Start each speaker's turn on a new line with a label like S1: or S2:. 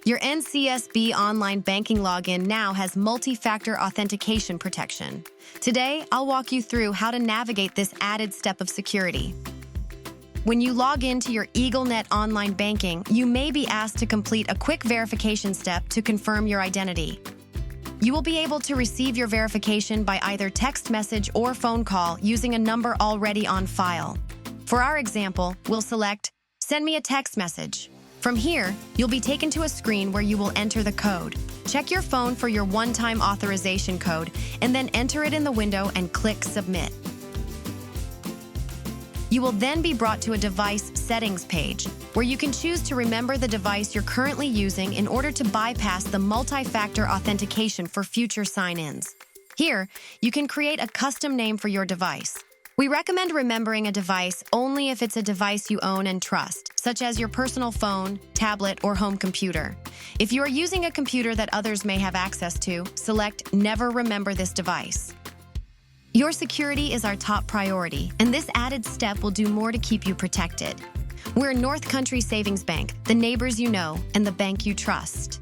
S1: Your NCSB online banking login now has multi-factor authentication protection. Today, I'll walk you through how to navigate this added step of security. When you log into your EagleNet online banking, you may be asked to complete a quick verification step to confirm your identity. You will be able to receive your verification by either text message or phone call using a number already on file. For our example, we'll select "Send me a text message." From here, you'll be taken to a screen where you will enter the code. Check your phone for your one-time authorization code and then enter it in the window and click Submit. You will then be brought to a device settings page where you can choose to remember the device you're currently using in order to bypass the multi-factor authentication for future sign-ins. Here, you can create a custom name for your device. We recommend remembering a device only if it's a device you own and trust, such as your personal phone, tablet, or home computer. If you are using a computer that others may have access to, select Never Remember this device. Your security is our top priority, and this added step will do more to keep you protected. We're North Country Savings Bank, the neighbors you know, and the bank you trust.